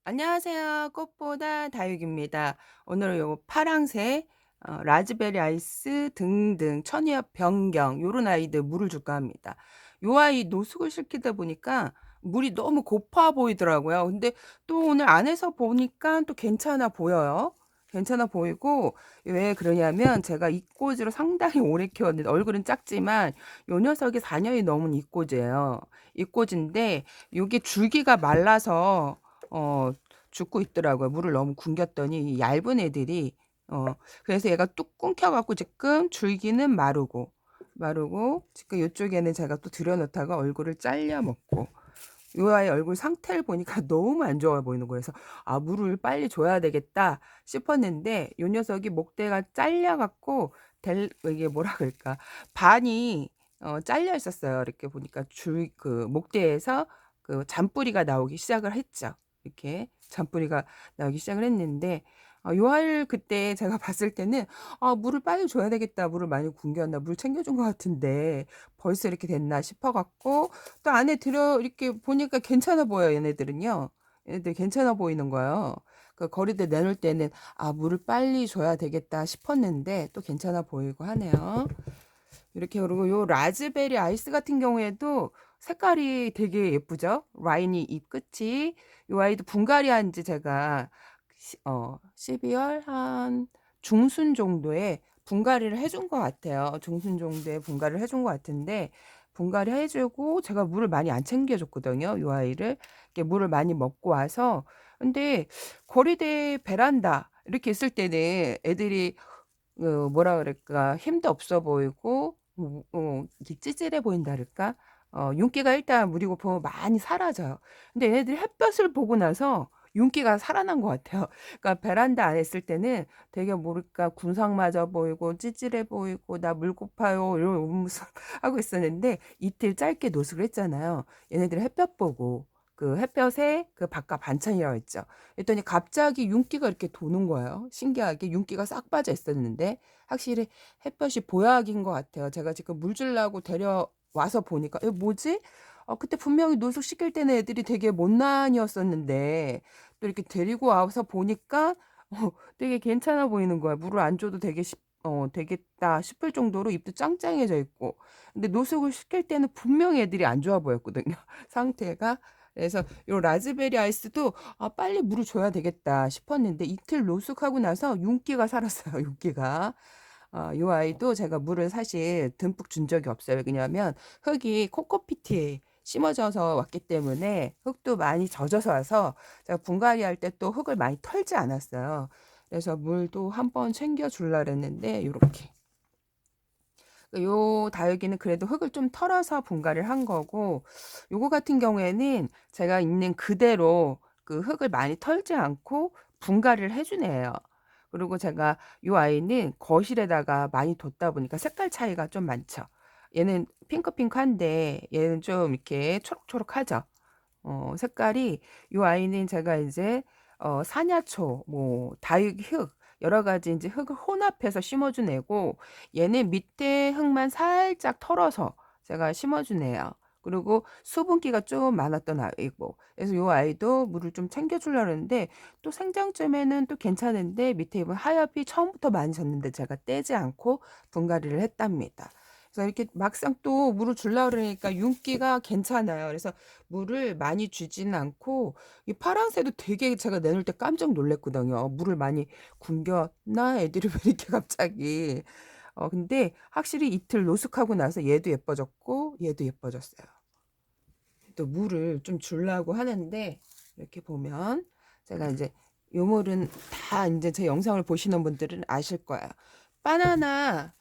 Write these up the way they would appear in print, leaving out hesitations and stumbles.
안녕하세요. 꽃보다 다육입니다. 오늘은 요거 파랑새, 라즈베리 아이스 등등 천이엽 변경 요런 아이들 물을 줄까 합니다. 요 아이 노숙을 시키다 보니까 물이 너무 고파 보이더라고요. 근데 또 오늘 안에서 보니까 또 괜찮아 보여요. 괜찮아 보이고 왜 그러냐면 제가 이꼬지로 상당히 오래 키웠는데 얼굴은 작지만 요 녀석이 4년이 넘은 이꼬지예요. 이꼬지인데 요게 줄기가 말라서 어 죽고 있더라고요. 물을 너무 굶겼더니 이 얇은 애들이 어 그래서 얘가 뚝 끊겨 갖고 지금 줄기는 마르고 지금 요쪽에는 제가 또 들여놓다가 얼굴을 잘려 먹고 요 아이 얼굴 상태를 보니까 너무 안 좋아 보이는 거예요. 그래서 '아 물을 빨리 줘야 되겠다.' 싶었는데 요 녀석이 목대가 잘려 갖고 델 이게 뭐라 그럴까 반이 잘려 있었어요. 이렇게 보니까 줄 그 목대에서 그 잔뿌리가 나오기 시작을 했죠. 이렇게 잔뿌리가 나오기 시작을 했는데 요 아이를 그때 제가 봤을 때는 '아 물을 빨리 줘야 되겠다. 물을 많이 굶겼나. 물 챙겨 준 것 같은데 벌써 이렇게 됐나.' 싶어 갖고 또 안에 들여 이렇게 보니까 괜찮아 보여요 얘네들은요. 얘네들 괜찮아 보이는 거예요. 그 거리대 내놓을 때는 '아 물을 빨리 줘야 되겠다.' 싶었는데 또 괜찮아 보이고 하네요. 이렇게 그리고 요 라즈베리 아이스 같은 경우에도 색깔이 되게 예쁘죠. 라인이 잎 끝이 요 아이도 분갈이 한 지 제가 12월 한 중순 정도에 분갈이를 해준 것 같아요. 중순 정도에 분갈이를 해준 것 같은데 분갈이 해 주고 제가 물을 많이 안 챙겨 줬거든요, 요 아이를. 이렇게 물을 많이 먹고 와서 근데 거리대 베란다 이렇게 있을 때는 애들이 뭐라 그럴까 힘도 없어 보이고 이렇게 찌질해 보인다 그럴까? 윤기가 일단 무리 고프면 많이 사라져요. 근데 얘네들이 햇볕을 보고 나서 윤기가 살아난 것 같아요. 그러니까 베란다 안에 있을 때는 되게 뭐랄까 군상 맞아 보이고 찌질해 보이고 "나 물 고파요." 이런 웃음을 하고 있었는데 이틀 짧게 노숙을 했잖아요. 얘네들이 햇볕 보고 그 햇볕에 그 바깥 반찬이라고 했죠. 그랬더니 갑자기 윤기가 이렇게 도는 거예요. 신기하게 윤기가 싹 빠져 있었는데 확실히 햇볕이 보약인 것 같아요. 제가 지금 물 주려고 데려와서 보니까 '에 뭐지?' 그때 분명히 노숙시킬 때는 애들이 되게 못난이었었는데 또 이렇게 데리고 와서 보니까 되게 괜찮아 보이는 거야. 물을 안 줘도 되겠다 싶을 정도로 입도 짱짱해져 있고. 근데 노숙을 시킬 때는 분명히 애들이 안 좋아 보였거든요, 상태가. 그래서 요 라즈베리 아이스도 '아 빨리 물을 줘야 되겠다.' 싶었는데 이틀 노숙하고 나서 윤기가 살았어요, 윤기가. 요 아이도 제가 물을 사실 듬뿍 준 적이 없어요. 왜냐하면 흙이 코코피트에 심어져서 왔기 때문에 흙도 많이 젖어서 와서 제가 분갈이 할 때 또 흙을 많이 털지 않았어요. 그래서 물도 한번 챙겨 줄라 그랬는데 요렇게 요 다육이는 그래도 흙을 좀 털어서 분갈이를 한 거고 요거 같은 경우에는 제가 있는 그대로 그 흙을 많이 털지 않고 분갈이를 해 준 애예요. 그리고 제가 요 아이는 거실에다가 많이 뒀다 보니까 색깔 차이가 좀 많죠. 얘는 핑크핑크한데 얘는 좀 이렇게 초록초록하죠. 색깔이 요 아이는 제가 이제 사냐초 뭐 다육 흙 여러 가지 인제 흙을 혼합해서 심어 준 애고 얘는 밑에 흙만 살짝 털어서 제가 심어 준 애예요. 그리고 수분기가 좀 많았던 아이고 그래서 요 아이도 물을 좀 챙겨 주려고 그랬는데 또 생장쯤에는 또 괜찮은데 밑에 잎은 하엽이 처음부터 많이 졌는데 제가 떼지 않고 분갈이를 했답니다. 그래서 이렇게 막상 또 물을 주려고 그러니까 윤기가 괜찮아요. 그래서 물을 많이 주지는 않고 이 파랑새도 되게 제가 내놓을 때 깜짝 놀랐거든요. '물을 많이 굶겼나? 애들이 왜 이렇게 갑자기.' 근데 확실히 이틀 노숙하고 나서 얘도 예뻐졌고 얘도 예뻐졌어요. 또 물을 좀 주려고 하는데 이렇게 보면 제가 인제 요 물은 다 인제 제 영상을 보시는 분들은 아실 거예요. 바나나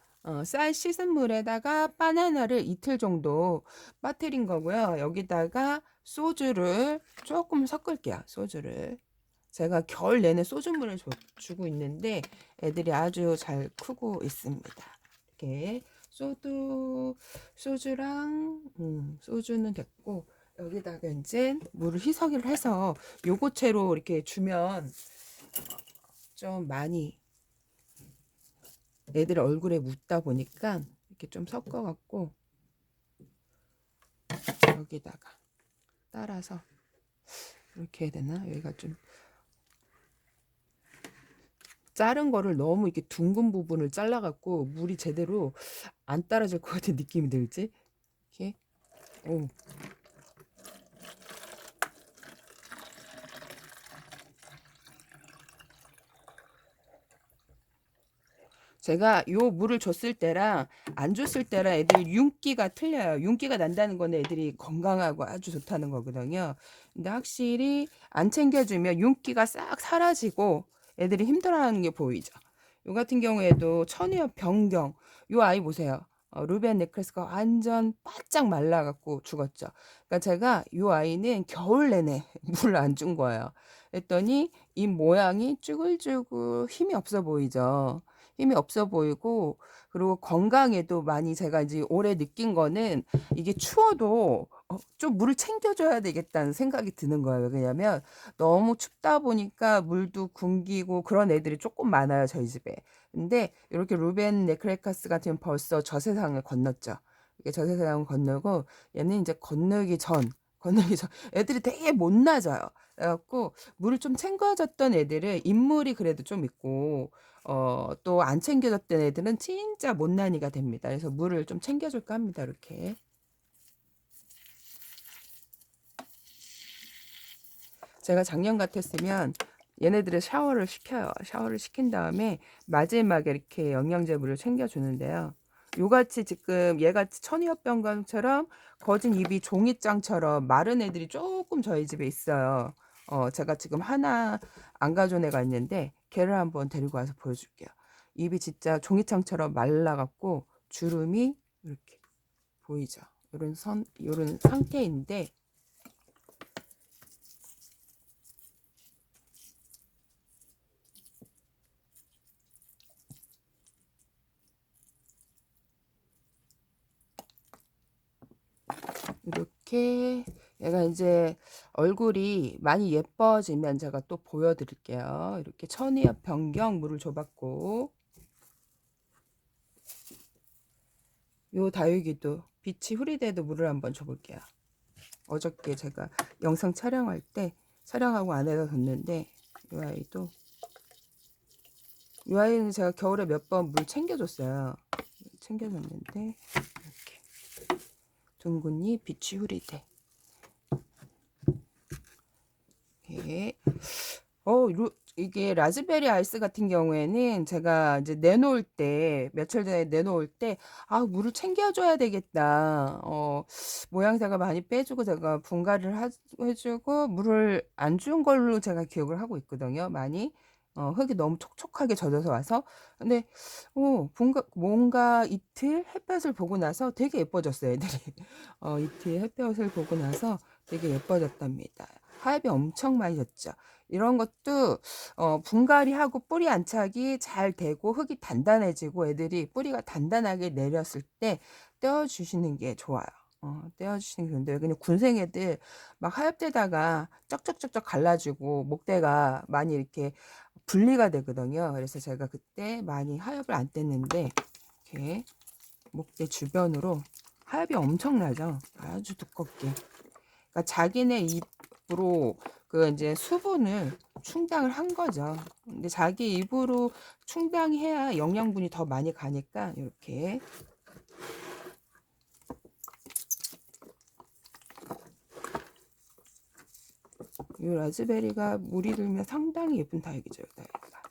쌀 씻은 물에다가 바나나를 이틀 정도 빠뜨린 거고요. 여기다가 소주를 쪼끔 섞을게요, 소주를. 제가 겨울 내내 소주물을 주고 있는데 애들이 아주 잘 크고 있습니다. 이렇게 소주랑 소주는 됐고 여기다가 인제 물을 희석을 해서 요거채로 이렇게 주면 좀 많이 애들 얼굴에 묻다 보니까 이렇게 좀 섞어 갖고 여기다가 따라서 이렇게 해야 되나? 여기가 좀 자른 거를 너무 이렇게 둥근 부분을 잘라갖고 물이 제대로 안 따라질 것 같은 느낌이 들지? 이렇게. 오. 제가 요 물을 줬을 때랑 안 줬을 때랑 애들이 윤기가 틀려요. 윤기가 난다는 건 애들이 건강하고 아주 좋다는 거거든요. 근데 확실히 안 챙겨주면 윤기가 싹 사라지고 애들이 힘들어하는 게 보이죠. 요 같은 경우에도 천이엽 변경. 요 아이 보세요. 루벤 넥클스가 완전 바짝 말라갖고 죽었죠. 그러니까 제가 요 아이는 겨울 내내 물을 안 준 거예요. 그랬더니 이 모양이 쭈글쭈글 힘이 없어 보이죠. 힘이 없어 보이고, 그리고 건강에도 많이 제가 이제 올해 느낀 거는 이게 추워도 좀 물을 챙겨줘야 되겠다는 생각이 드는 거예요. 왜냐면 너무 춥다 보니까 물도 굶기고 그런 애들이 조금 많아요, 저희 집에. 근데 이렇게 루벤 네크레카스 같은 벌써 저 세상을 건넜죠. 이게 저 세상을 건너고 얘는 이제 건너기 전 애들이 되게 못나져요. 그래갖고 물을 좀 챙겨줬던 애들은 인물이 그래도 좀 있고 또 안 챙겨줬던 애들은 진짜 못난이가 됩니다. 그래서 물을 좀 챙겨줄까 합니다. 이렇게. 제가 작년 같았으면 얘네들을 샤워를 시켜요. 샤워를 시킨 다음에 마지막에 이렇게 영양제 물을 챙겨주는데요. 요같이 지금 얘같이 천이엽병강처럼 거진 입이 종이장처럼 마른 애들이 조금 저희 집에 있어요. 제가 지금 하나 안 가져온 애가 있는데 걔를 한번 데리고 와서 보여줄게요. 입이 진짜 종이장처럼 말라갖고 주름이 이렇게 보이죠. 요런 상태인데 이렇게 얘가 이제 얼굴이 많이 예뻐지면 제가 또 보여드릴게요. 이렇게 천이엽 변경 물을 줘봤고, 요 다육이도 빛이 흐리대도 물을 한번 줘볼게요. 어저께 제가 영상 촬영할 때 촬영하고 안에다 뒀는데 이 아이는 제가 겨울에 몇 번 물 챙겨줬어요. 챙겨줬는데 이렇게 둥근히 빛이 흐리대. 이렇게 이게 라즈베리 아이스 같은 경우에는 제가 이제 내놓을 때, 며칠 전에 내놓을 때, 물을 챙겨줘야 되겠다. 모양새가 많이 빼주고 제가 분갈이를 해주고 물을 안 준 걸로 제가 기억을 하고 있거든요. 많이. 흙이 너무 촉촉하게 젖어서 와서. 근데, 뭔가 이틀 햇볕을 보고 나서 되게 예뻐졌어요, 애들이. 이틀 햇볕을 보고 나서 되게 예뻐졌답니다. 하엽이 엄청 많이 졌죠. 이런 것도 분갈이하고 뿌리 안착이 잘 되고 흙이 단단해지고 애들이 뿌리가 단단하게 내렸을 때 떼어주시는 게 좋아요. 떼어주시는 게 좋은데 그냥 군생 애들 막 하엽대다가 쩍쩍쩍쩍 갈라지고 목대가 많이 이렇게 분리가 되거든요. 그래서 제가 그때 많이 하엽을 안 뗐는데 이렇게 목대 주변으로 하엽이 엄청나죠. 아주 두껍게. 그러니까 자기네 입으로 그 이제 수분을 충당을 한 거죠. 근데 자기 입으로 충당해야 영양분이 더 많이 가니까 이렇게 이 라즈베리가 물이 들면 상당히 예쁜 다육이죠. 다육이가.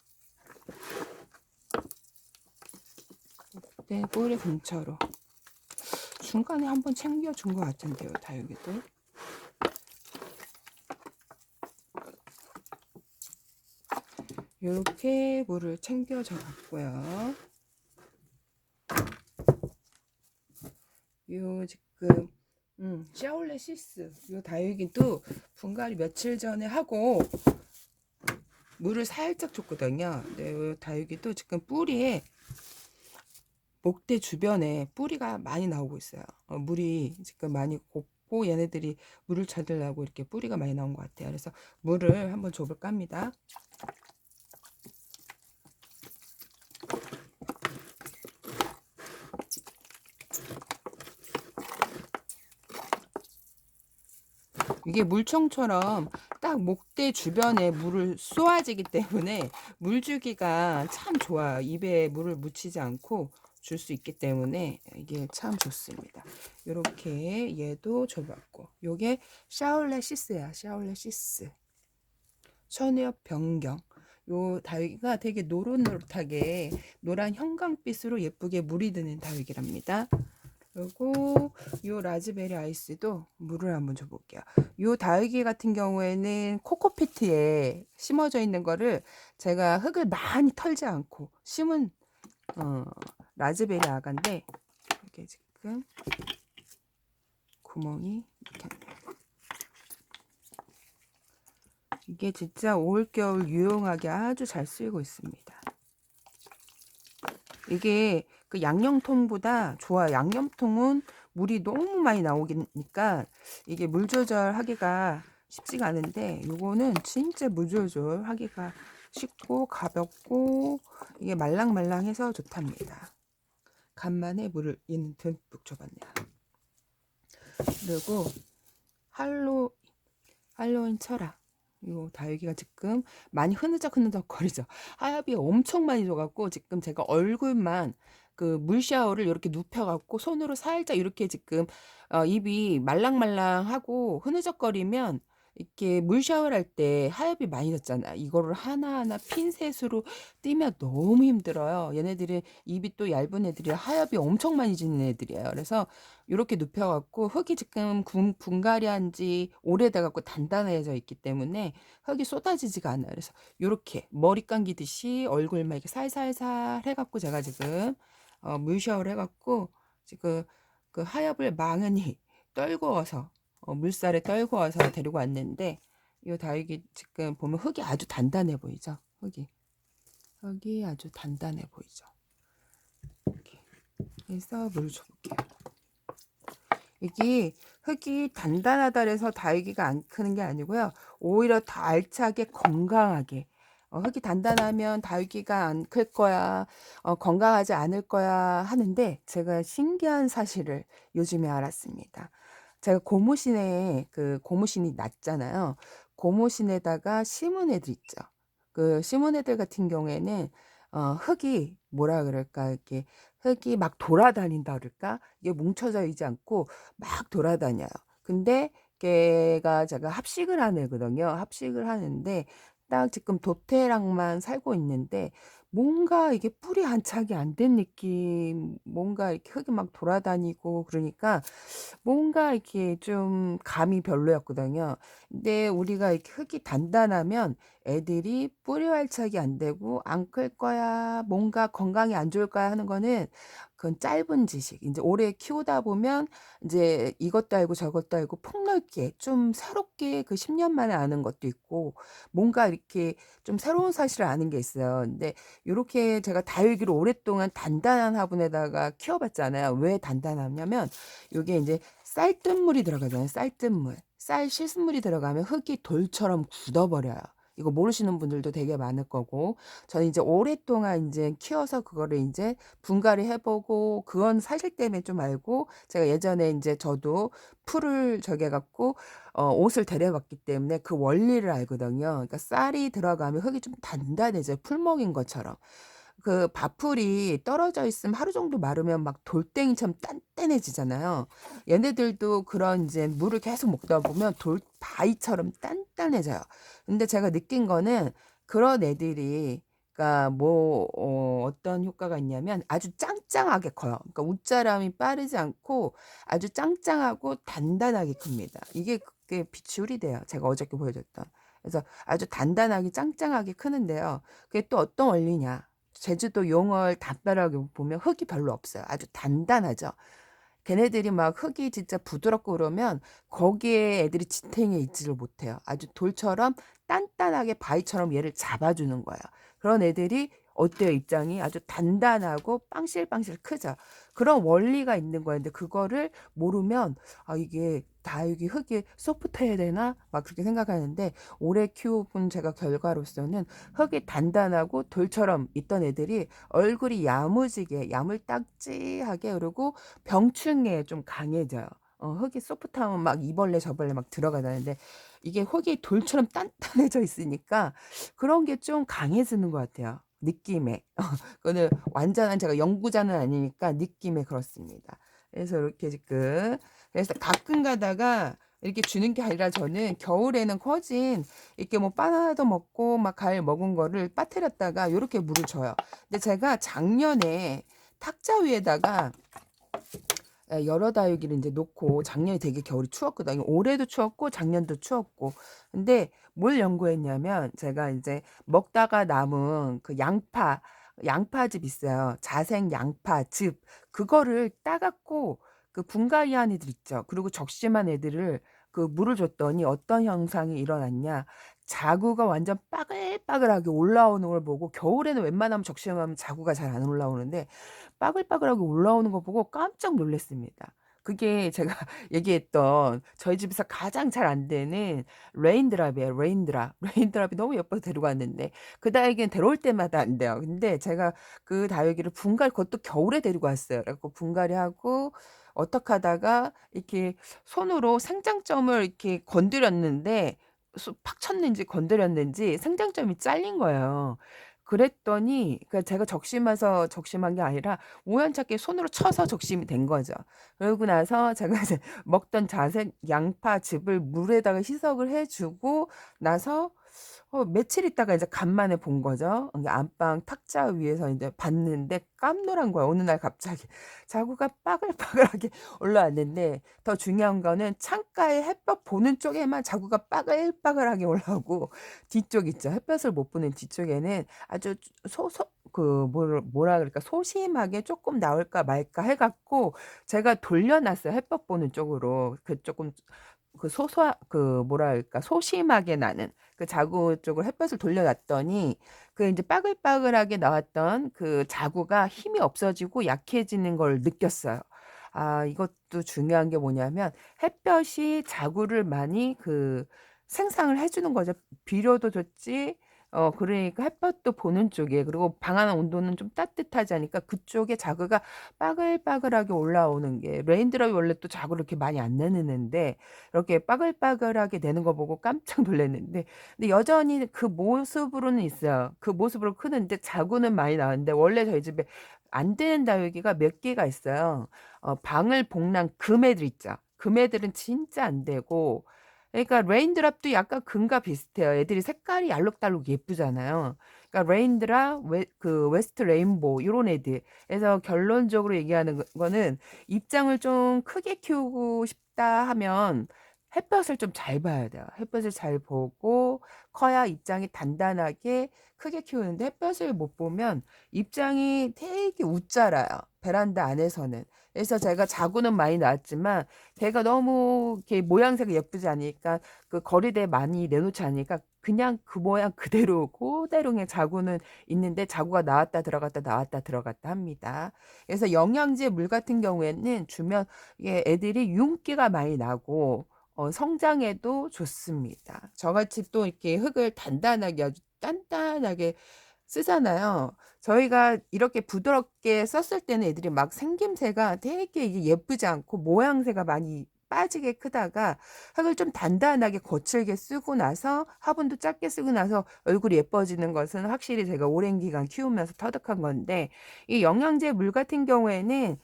네, 뿌리 근처로 중간에 한번 챙겨준 것 같은데요. 다육이도. 이렇게 물을 챙겨줘 봤고요. 요 지금 샤올레시스 요 다육이도 분갈이 며칠 전에 하고 물을 살짝 줬거든요. 근데 요 다육이도 지금 뿌리에 목대 주변에 뿌리가 많이 나오고 있어요. 물이 지금 많이 곱고 얘네들이 물을 찾으려고 이렇게 뿌리가 많이 나온 것 같아요. 그래서 물을 한번 줘볼까 합니다. 이게 물총처럼 딱 목대 주변에 물을 쏘아지기 때문에 물 주기가 참 좋아요. 입에 물을 묻히지 않고 줄 수 있기 때문에 이게 참 좋습니다. 요렇게 얘도 줘봤고, 요게 샤올레 시스야. 샤올레 시스. 천엽 변경. 요 다육이가 되게 노릇노릇하게 노란 형광빛으로 예쁘게 물이 드는 다육이랍니다. 그리고 요 라즈베리 아이스도 물을 한번 줘볼게요. 요 다육이 같은 경우에는 코코피트에 심어져 있는 거를 제가 흙을 많이 털지 않고 심은 라즈베리 아가인데, 이게 지금 구멍이 이렇게 이게 진짜 올겨울 유용하게 아주 잘 쓰이고 있습니다. 이게 그 양념통보다 좋아요. 양념통은 물이 너무 많이 나오니까 이게 물 조절하기가 쉽지가 않은데, 요거는 진짜 물 조절하기가 쉽고 가볍고 이게 말랑말랑해서 좋답니다. 간만에 물을 얘는 듬뿍 줘봤네요. 그리고 할로윈 철학. 요 다육이가 지금 많이 흐느적 거리죠. 하엽이 엄청 많이 줘갖고 지금 제가 얼굴만 그 물샤워를 이렇게 눕혀갖고 손으로 살짝 이렇게 지금 입이 말랑말랑하고 흐느적거리면 이렇게 물샤워를 할 때 하엽이 많이 졌잖아. 이거를 하나하나 핀셋으로 띄면 너무 힘들어요. 얘네들은 입이 또 얇은 애들이라 하엽이 엄청 많이 지는 애들이에요. 그래서 이렇게 눕혀갖고 흙이 지금 분갈이한 지 오래돼갖고 단단해져 있기 때문에 흙이 쏟아지지가 않아요. 그래서 이렇게 머리 감기듯이 얼굴만 이렇게 살살살 해갖고 제가 지금 물 샤워를 해갖고 지금 그 하엽을 망연히 떨구어서 물살에 떨구어서 데리고 왔는데, 이 다육이 지금 보면 흙이 아주 단단해 보이죠? 흙이 아주 단단해 보이죠? 이렇게 해서 물 줘볼게요. 이게 흙이 단단하다 해서 다육이가 안 크는 게 아니고요. 오히려 더 알차게 건강하게, 흙이 단단하면 다육이가 안 클 거야, 건강하지 않을 거야 하는데, 제가 신기한 사실을 요즘에 알았습니다. 제가 고무신이 낮잖아요. 고무신에다가 심은 애들 있죠. 그 심은 애들 같은 경우에는 흙이 뭐라 그럴까, 이렇게 흙이 막 돌아다닌다 그럴까? 이게 뭉쳐져 있지 않고 막 돌아다녀요. 근데 걔가 제가 합식을 한 애거든요. 합식을 하는데 딱 지금 도태랑만 살고 있는데, 뭔가 이게 뿌리 안착이 안 된 느낌, 뭔가 이렇게 흙이 막 돌아다니고 그러니까 뭔가 이렇게 좀 감이 별로였거든요. 근데 우리가 이렇게 흙이 단단하면 애들이 뿌리 활착이 안 되고 안 클 거야, 뭔가 건강에 안 좋을 거야 하는 거는 그건 짧은 지식. 이제 오래 키우다 보면 이제 이것도 알고 저것도 알고 폭넓게 좀 새롭게 그 10년 만에 아는 것도 있고, 뭔가 이렇게 좀 새로운 사실을 아는 게 있어요. 근데 요렇게 제가 다육이를 오랫동안 단단한 화분에다가 키워봤잖아요. 왜 단단하냐면 요게 이제 쌀뜨물이 들어가잖아요. 쌀뜨물. 쌀 실순물이 들어가면 흙이 돌처럼 굳어버려요. 이거 모르시는 분들도 되게 많을 거고, 저는 이제 오랫동안 이제 키워서 그거를 이제 분갈이 해보고 그건 사실 때문에 좀 알고, 제가 예전에 이제 저도 풀을 저기 해갖고 옷을 데려봤기 때문에 그 원리를 알거든요. 그러니까 쌀이 들어가면 흙이 좀 단단해져요. 풀먹인 것처럼. 그 밥풀이 떨어져 있으면 하루 정도 마르면 막 돌덩이처럼 단단해지잖아요. 얘네들도 그런 이제 물을 계속 먹다 보면 돌바위처럼 단단해져요. 근데 제가 느낀 거는 그런 애들이, 그러니까 뭐 어떤 효과가 있냐면 아주 짱짱하게 커요. 그러니까 웃자람이 빠르지 않고 아주 짱짱하고 단단하게 큽니다. 이게 그게 비추울이 돼요. 제가 어저께 보여줬던. 그래서 아주 단단하게 짱짱하게 크는데요. 그게 또 어떤 원리냐? 제주도 용월 담벼락에 보면 흙이 별로 없어요. 아주 단단하죠. 걔네들이 막 흙이 진짜 부드럽고 그러면 거기에 애들이 지탱해 있지를 못해요. 아주 돌처럼 단단하게 바위처럼 얘를 잡아주는 거예요. 그런 애들이 어때요? 입장이 아주 단단하고 빵실빵실 크죠. 그런 원리가 있는 거예요. 근데 그거를 모르면 이게 다육이 흙이 소프트해야 되나? 막 그렇게 생각하는데, 오래 키워본 제가 결과로서는 흙이 단단하고 돌처럼 있던 애들이 얼굴이 야무지게 야물딱지하게, 그리고 병충해에 좀 강해져요. 흙이 소프트하면 막 이벌레 저벌레 막 들어가다는데, 이게 흙이 돌처럼 단단해져 있으니까 그런 게 좀 강해지는 것 같아요, 느낌에. 그거는 완전한 제가 연구자는 아니니까 느낌에 그렇습니다. 그래서 이렇게 지금 그래서 가끔 가다가 이렇게 주는 게 아니라 저는 겨울에는 커진 이렇게 뭐 바나나도 먹고 막 과일 먹은 거를 빠뜨렸다가 요렇게 물을 줘요. 근데 제가 작년에 탁자 위에다가 여러 다육이를 인제 놓고 작년에 되게 겨울이 추웠거든요. 올해도 추웠고 작년도 추웠고. 근데 뭘 연구했냐면 제가 인제 먹다가 남은 그 양파즙 있어요. 자생 양파즙. 그거를 따 갖고 그 분갈이한 애들 있죠. 그리고 적심한 애들을 그 물을 줬더니 어떤 현상이 일어났냐. 자구가 완전 빠글빠글하게 올라오는 걸 보고 겨울에는 웬만하면 적심하면 자구가 잘 안 올라오는데 빠글빠글하게 올라오는 거 보고 깜짝 놀랐습니다. 그게 제가 얘기했던 저희 집에서 가장 잘 안 되는 레인드랍이에요, 레인드랍. 레인드랍이 너무 예뻐서 데리고 왔는데 그 다육이는 데려올 때마다 안 돼요. 근데 제가 그 다육이를 그것도 겨울에 데리고 왔어요. 그래 갖고 분갈이 하고 어떡하다가 이렇게 손으로 생장점을 이렇게 건드렸는데 팍 쳤는지 건드렸는지 생장점이 잘린 거예요. 그랬더니 그러니까 제가 적심해서 적심한 게 아니라 우연찮게 손으로 쳐서 적심이 된 거죠. 그러고 나서 제가 이제 먹던 자색 양파즙을 물에다가 희석을 해 주고 나서 며칠 있다가 이제 간만에 본 거죠. 이게 안방 탁자 위에서 인제 봤는데 깜놀한 거예요. 어느 날 갑자기 자구가 빠글빠글하게 올라왔는데 더 중요한 거는 창가에 햇볕 보는 쪽에만 자구가 빠글빠글하게 올라오고 뒤쪽 있죠. 햇볕을 못 보는 뒤쪽에는 아주 소소 뭐라 그럴까 소심하게 쪼끔 나올까 말까 해 갖고 제가 돌려 놨어요, 햇볕 보는 쪽으로. 그 쪼끔 뭐랄까 소심하게 나는 그 자구 쪽으로 햇볕을 돌려 놨더니 그 인제 빠글빠글하게 나왔던 그 자구가 힘이 없어지고 약해지는 걸 느꼈어요. 아 이것도 중요한 게 뭐냐면 햇볕이 자구를 많이 생성을 해 주는 거죠. 비료도 줬지 그러니까 햇볕도 보는 쪽에 그리고 방 안의 온도는 좀 따뜻하지 않으니까 그쪽에 자구가 빠글빠글하게 올라오는 게 레인드롭이 원래 또 자구를 이렇게 많이 안 내는데 이렇게 빠글빠글하게 내는 거 보고 깜짝 놀랐는데 근데 여전히 그 모습으로는 있어요. 그 모습으로 크는데 자구는 많이 나왔는데 원래 저희 집에 안 되는 다육이가 몇 개가 있어요. 방을 복랑 금애들 있죠. 금애들은 진짜 안 되고 그러니까 레인드랍도 약간 금과 비슷해요. 애들이 색깔이 알록달록 예쁘잖아요. 그러니까 레인드랍, 웨스트 레인보우 요런 애들. 그래서 결론적으로 얘기하는 거는 입장을 좀 크게 키우고 싶다 하면 햇볕을 좀 잘 봐야 돼요. 햇볕을 잘 보고 커야 입장이 단단하게 크게 키우는데 햇볕을 못 보면 입장이 되게 웃자라요, 베란다 안에서는. 그래서 제가 자구는 많이 나왔지만 걔가 너무 이렇게 모양새가 예쁘지 않으니까 그 거리대에 많이 내놓지 않으니까 그냥 그 모양 그대로 고대로의 자구는 있는데 자구가 나왔다 들어갔다 나왔다 들어갔다 합니다. 그래서 영양제 물 같은 경우에는 주면 이게 애들이 윤기가 많이 나고 성장에도 좋습니다. 저같이 또 이렇게 흙을 단단하게 아주 단단하게 쓰잖아요. 저희가 이렇게 부드럽게 썼을 때는 애들이 막 생김새가 되게 이게 예쁘지 않고 모양새가 많이 빠지게 크다가 흙을 좀 단단하게 거칠게 쓰고 나서 화분도 작게 쓰고 나서 얼굴이 예뻐지는 것은 확실히 제가 오랜 기간 키우면서 터득한 건데 이 영양제 물 같은 경우에는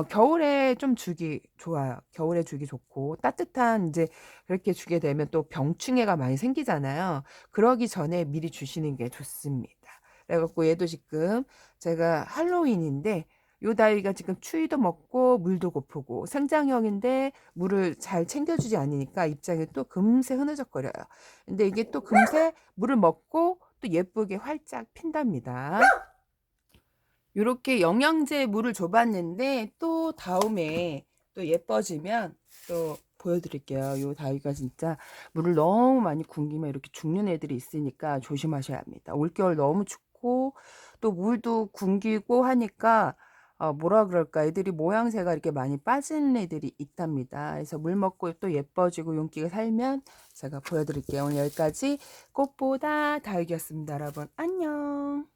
겨울에 좀 주기 좋아요. 겨울에 주기 좋고 따뜻한 인제 그렇게 주게 되면 또 병충해가 많이 생기잖아요. 그러기 전에 미리 주시는 게 좋습니다. 그래 갖고 얘도 지금 제가 할로윈인데 요 다위가 지금 추위도 먹고 물도 고프고 생장형인데 물을 잘 챙겨주지 않으니까 입장이 또 금세 흐느적거려요. 근데 이게 또 금세 물을 먹고 또 예쁘게 활짝 핀답니다. 요렇게 영양제 물을 줘 봤는데 또 다음에 또 예뻐지면 또 보여 드릴게요. 요 다위가 진짜 물을 너무 많이 굶기면 이렇게 죽는 애들이 있으니까 조심하셔야 합니다. 올겨울 너무 춥고 또 물도 굶기고 하니까 뭐라 그럴까 애들이 모양새가 이렇게 많이 빠지는 애들이 있답니다. 그래서 물 먹고 또 예뻐지고 윤기가 살면 제가 보여 드릴게요. 오늘 여기까지 꽃보다 다육이었습니다. 여러분 안녕.